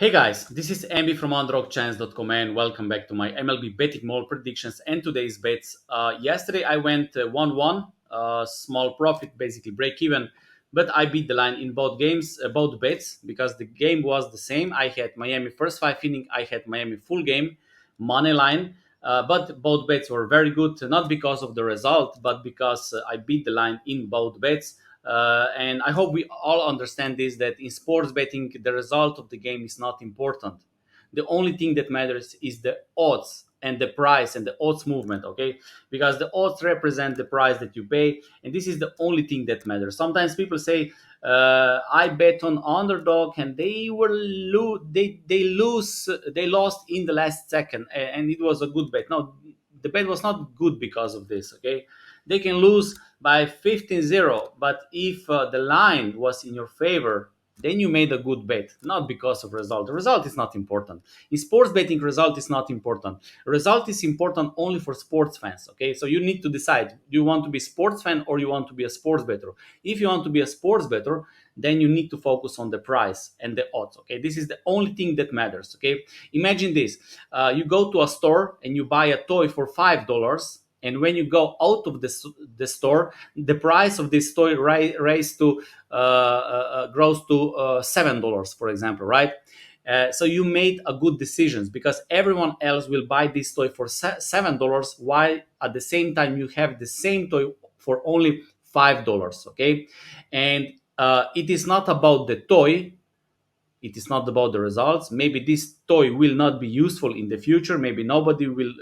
Hey guys, this is Ambi from underdogchance.com and welcome back to my MLB betting mall predictions and today's bets. Yesterday I went 1-1, small profit, basically break even, but I beat the line in both games, both bets, because the game was the same. I had Miami first five inning, I had Miami full game, money line, but both bets were very good, not because of the result, but because I beat the line in both bets. And I hope we all understand this, that in sports betting, the result of the game is not important. The only thing that matters is the odds and the price and the odds movement, okay? Because the odds represent the price that you pay, and this is the only thing that matters. Sometimes people say, I bet on underdog and they lost in the last second and it was a good bet. No, the bet was not good because of this, okay? They can lose by 15-0, but if the line was in your favor, then you made a good bet, not because of result. The result is not important. In sports betting, result is not important. Result is important only for sports fans, okay? So you need to decide, do you want to be a sports fan or you want to be a sports bettor? If you want to be a sports bettor, then you need to focus on the price and the odds, okay? This is the only thing that matters, okay? Imagine this. You go to a store and you buy a toy for $5, and when you go out of the store, the price of this toy raised to grows to $7, for example, right? So you made a good decisions because everyone else will buy this toy for $7, while at the same time you have the same toy for only $5. Okay, and it is not about the toy, it is not about the results. Maybe this toy will not be useful in the future, maybe nobody will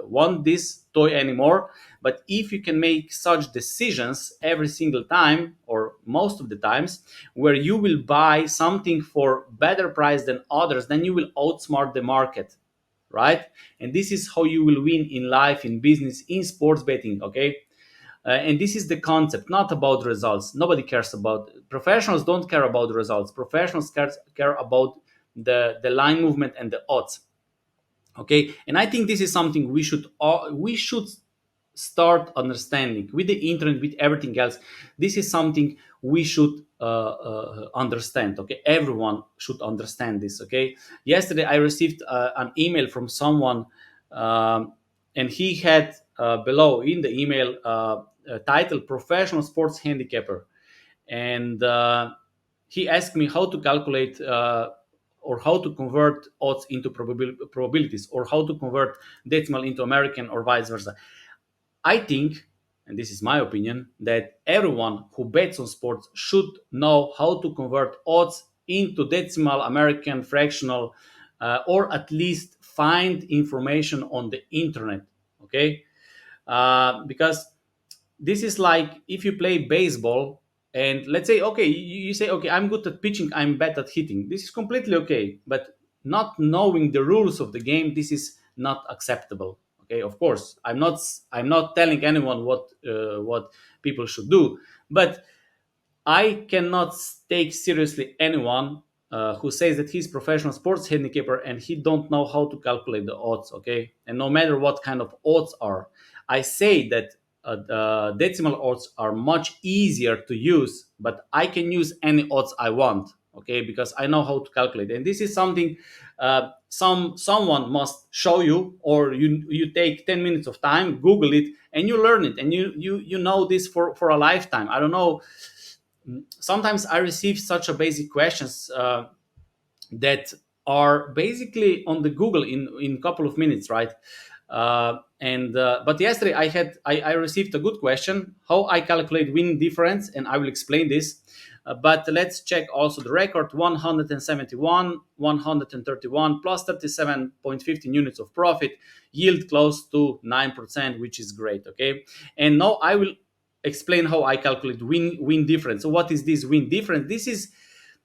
want this toy anymore, but if you can make such decisions every single time or most of the times where you will buy something for better price than others, then you will outsmart the market, right? And this is how you will win in life, in business, in sports betting, okay? And this is the concept, not about results. Nobody cares about, professionals don't care about the results. Professionals care about the line movement and the odds. Okay, and I think this is something we should start understanding with the internet, with everything else. This is something we should understand. Okay, everyone should understand this. Okay, yesterday I received an email from someone, and he had below in the email a title professional sports handicapper, and he asked me how to calculate or how to convert odds into probabilities, or how to convert decimal into American or vice versa. I think, and this is my opinion, that everyone who bets on sports should know how to convert odds into decimal, American, fractional, or at least find information on the internet. Okay, because this is like if you play baseball and let's say, okay, you say, okay, I'm good at pitching, I'm bad at hitting. This is completely okay, but not knowing the rules of the game, this is not acceptable. Okay, of course, I'm not telling anyone what people should do, but I cannot take seriously anyone who says that he's professional sports handicapper and he don't know how to calculate the odds. Okay, and no matter what kind of odds are, I say that the decimal odds are much easier to use, but I can use any odds I want. Okay, because I know how to calculate, and this is something someone must show you, or you take 10 minutes of time, Google it, and you learn it, and you know this for a lifetime. I don't know, sometimes I receive such a basic questions that are basically on the Google in a couple of minutes, right? And but yesterday I received a good question how I calculate win difference, and I will explain this. But let's check also the record: 171, 131 plus 37.15 units of profit, yield close to 9%, which is great. Okay, and now I will explain how I calculate win difference. So what is this win difference? This is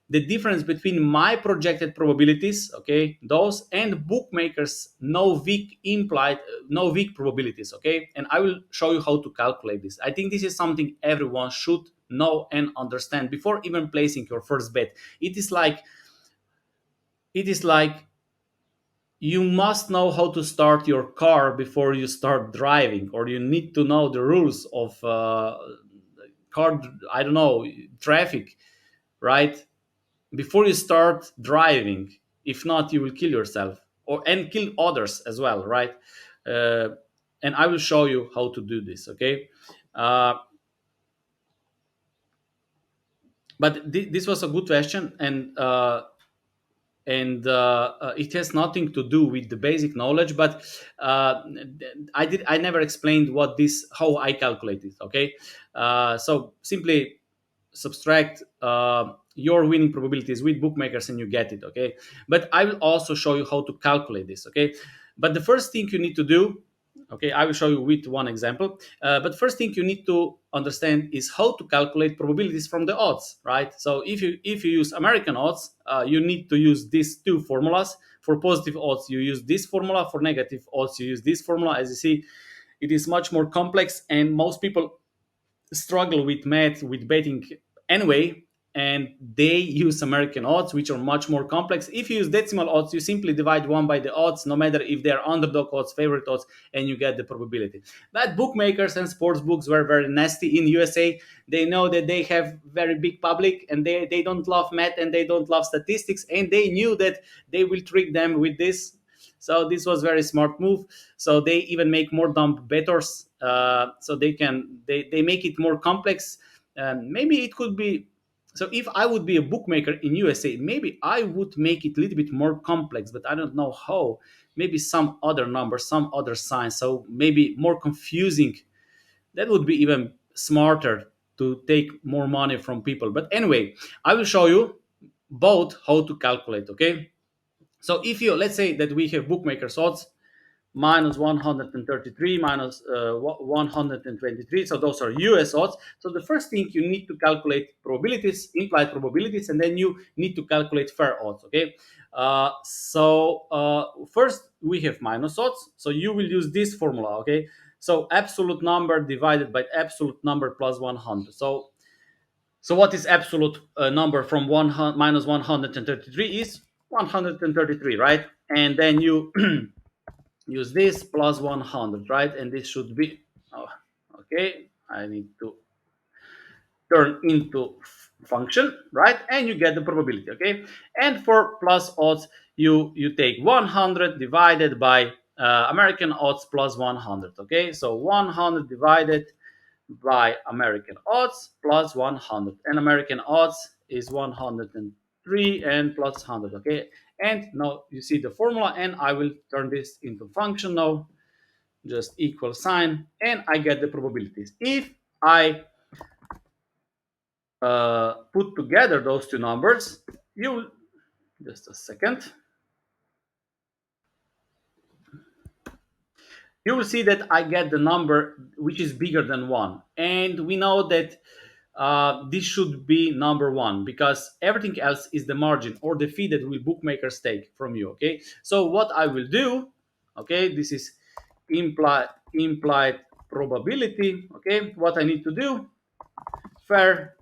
the difference between my projected probabilities, okay, those, and bookmakers no weak probabilities, okay, and I will show you how to calculate this. I think this is something everyone should know and understand before even placing your first bet. It is like you must know how to start your car before you start driving, or you need to know the rules of car, I don't know, traffic, right, before you start driving. If not, you will kill yourself or and kill others as well, right? uh, and I will show you how to do this, okay? uh, but this was a good question, and it has nothing to do with the basic knowledge, but uh, I never explained what this how I calculate it, okay? So simply subtract your winning probabilities with bookmakers and you get it, okay? But I will also show you how to calculate this, okay? But the first thing you need to do, okay, I will show you with one example. But first thing you need to understand is how to calculate probabilities from the odds, right? So if you use American odds, you need to use these two formulas. For positive odds you use this formula, for negative odds you use this formula. As you see, it is much more complex, and most people struggle with math, with betting anyway, and they use American odds, which are much more complex. If you use decimal odds, you simply divide one by the odds, no matter if they are underdog odds, favorite odds, and you get the probability. But bookmakers and sports books were very nasty in USA. They know that they have very big public, and they don't love math and they don't love statistics, and they knew that they will trick them with this. So this was very smart move. So they even make more dumb bettors, so they make it more complex. Maybe it could be, so if I would be a bookmaker in USA, maybe I would make it a little bit more complex, but I don't know how. Maybe some other number, some other sign, so maybe more confusing. That would be even smarter to take more money from people. But anyway, I will show you both how to calculate, okay? So if you, let's say that we have bookmakers odds minus 133 minus 123. So those are US odds. So the first thing you need to calculate probabilities, implied probabilities, and then you need to calculate fair odds. Okay. First we have minus odds. So you will use this formula. Okay. So absolute number divided by absolute number plus 100. So what is absolute number from 133 is 133, right? And then you use this plus 100, right? And this should be, oh, okay, I need to turn into function, right? And you get the probability, okay? And for plus odds, you take 100 divided by American odds plus 100, okay? So 100 divided by American odds plus 100, and American odds is 103 and plus 100, okay? And now you see the formula, and I will turn this into function now, just equal sign, and I get the probabilities. If I put together those two numbers, you, just a second, you will see that I get the number which is bigger than one. And we know that this should be number one, because everything else is the margin or the fee that will bookmakers take from you. Okay. So what I will do, okay, this is implied probability. Okay. What I need to do, fair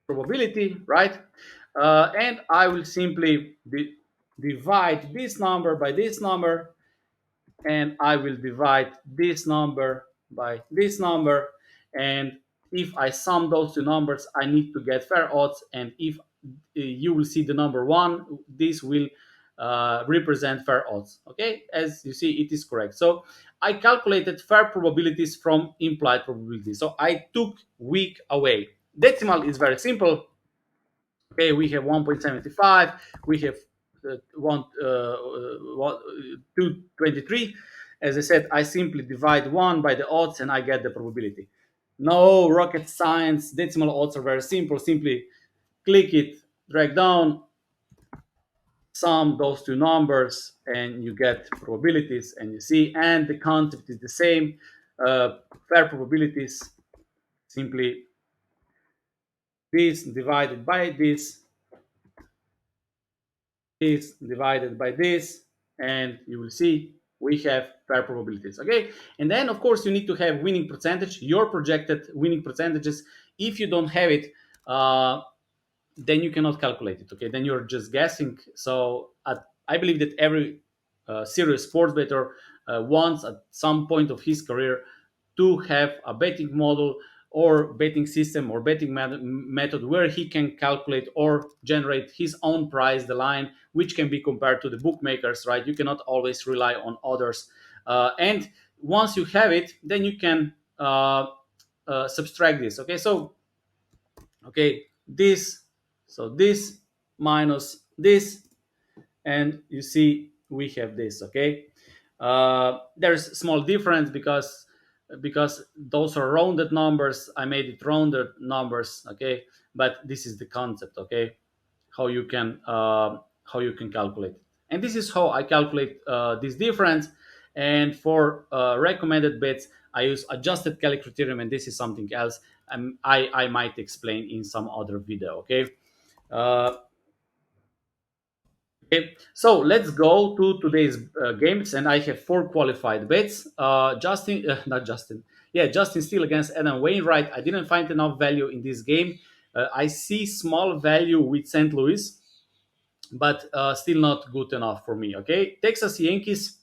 probability, right? And I will simply divide this number by this number, and I will divide this number by this number. And if I sum those two numbers, I need to get fair odds. And if you will see the number one, this will represent fair odds. Okay, as you see, it is correct. So I calculated fair probabilities from implied probabilities. So I took weak away. Decimal is very simple. Okay, we have 1.75, we have 223. As I said, I simply divide 1 by the odds and I get the probability. No rocket science. Decimal odds are very simple. Simply click it, drag down, sum those two numbers, and you get probabilities. And you see, and the concept is the same. Fair probabilities, simply this divided by this divided by this, and you will see we have fair probabilities. Okay, and then of course you need to have winning percentage, your projected winning percentages. If you don't have it, then you cannot calculate it. Okay, then you're just guessing. So I believe that every serious sports bettor wants at some point of his career to have a betting model or betting system or betting method where he can calculate or generate his own price, the line, which can be compared to the bookmakers, right? You cannot always rely on others. And once you have it, then you can subtract this. Okay, so okay, this, so this minus this, and you see we have this. Okay, there's small difference because those are rounded numbers. I made it rounded numbers. Okay, but this is the concept. Okay, how you can calculate, and this is how I calculate this difference. And for recommended bets, I use adjusted Kelly criterion, and this is something else. I might explain in some other video. Okay. uh, Okay, so let's go to today's games, and I have four qualified bets. Justin, not Justin, yeah, Justin Steele against Adam Wainwright. I didn't find enough value in this game. I see small value with St. Louis, but still not good enough for me. Okay, Texas Yankees.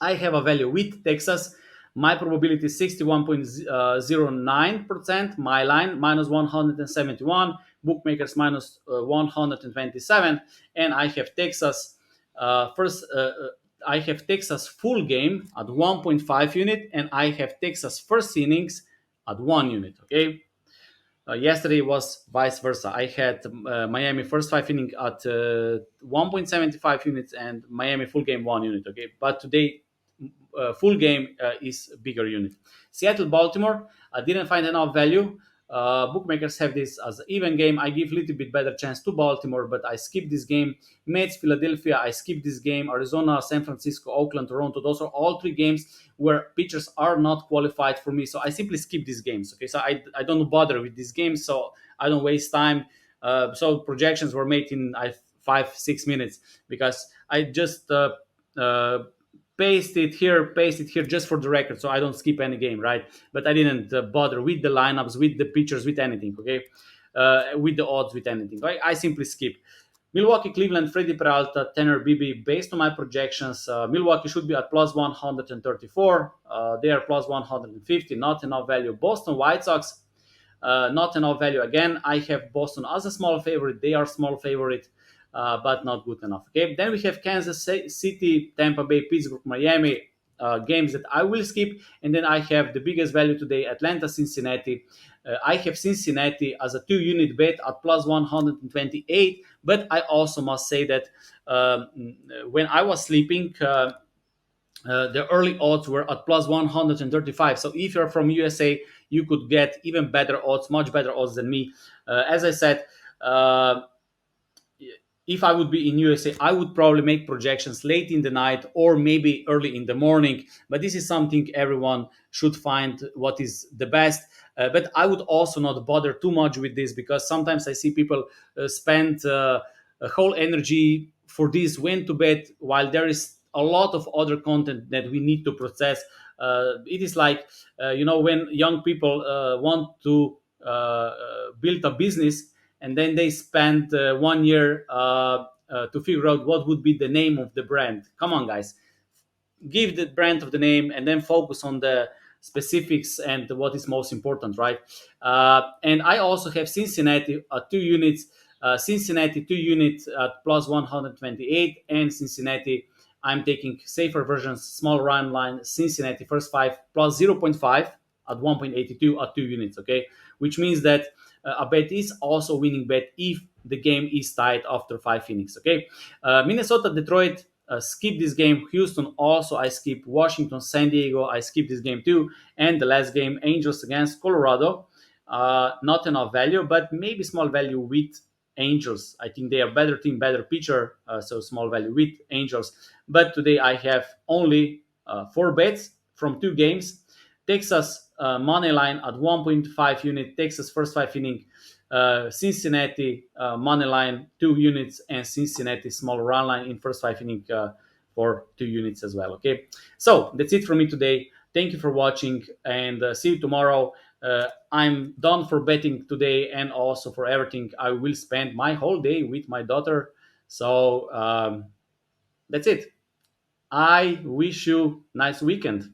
I have a value with Texas. My probability is 61.09%. My line minus 171. Bookmakers minus 127. And I have Texas first. I have Texas full game at 1.5 unit, and I have Texas first innings at 1 unit. Okay. Yesterday was vice versa. I had Miami first five inning at 1.75 units and Miami full game 1 unit. Okay, but today full game is bigger unit. Seattle Baltimore, I didn't find enough value. Bookmakers have this as an even game. I give a little bit better chance to Baltimore, but I skip this game. Mets, Philadelphia, I skip this game. Arizona, San Francisco, Oakland, Toronto. Those are all three games where pitchers are not qualified for me. So I simply skip these games. Okay, so I don't bother with these games, so I don't waste time. So projections were made in 5 6 minutes because I just uh, paste it here just for the record, so I don't skip any game, right? But I didn't bother with the lineups, with the pitchers, with anything. Okay, with the odds, with anything. Right? I simply skip. Milwaukee, Cleveland, Freddie Peralta, Tanner Bibi. Based on my projections, Milwaukee should be at plus 134. They are plus 150. Not enough value. Boston White Sox, not enough value. Again, I have Boston as a small favorite. They are small favorite, but not good enough. Okay. Then we have Kansas City, Tampa Bay, Pittsburgh, Miami. Games that I will skip, and then I have the biggest value today: Atlanta, Cincinnati. I have Cincinnati as a 2 unit bet at plus 128. But I also must say that when I was sleeping, the early odds were at plus 135. So if you're from USA, you could get even better odds, much better odds than me. As I said, uh, if I would be in USA, I would probably make projections late in the night or maybe early in the morning. But this is something everyone should find what is the best. But I would also not bother too much with this because sometimes I see people spend a whole energy for this when to bet while there is a lot of other content that we need to process. It is like, when young people want to build a business and then they spend 1 year to figure out what would be the name of the brand. Come on, guys, give the brand of the name and then focus on the specifics and what is most important, right? And I also have Cincinnati at 2 units. Cincinnati 2 units at plus 128, and Cincinnati, I'm taking safer versions, small run line. Cincinnati first five plus 0.5 at 1.82 at 2 units. Okay, which means that a bet is also winning bet if the game is tied after 5 innings. Okay, Minnesota, Detroit, skip this game. Houston also I skip. Washington, San Diego, I skip this game too. And the last game, Angels against Colorado. Not enough value, but maybe small value with Angels. I think they are better team, better pitcher, so small value with Angels. But today I have only four bets from two games. Texas money line at 1.5 unit. Texas first five inning. Cincinnati money line 2 units, and Cincinnati small run line in first five inning for 2 units as well. Okay, so that's it from me today. Thank you for watching, and see you tomorrow. I'm done for betting today and also for everything. I will spend my whole day with my daughter. So that's it. I wish you nice weekend.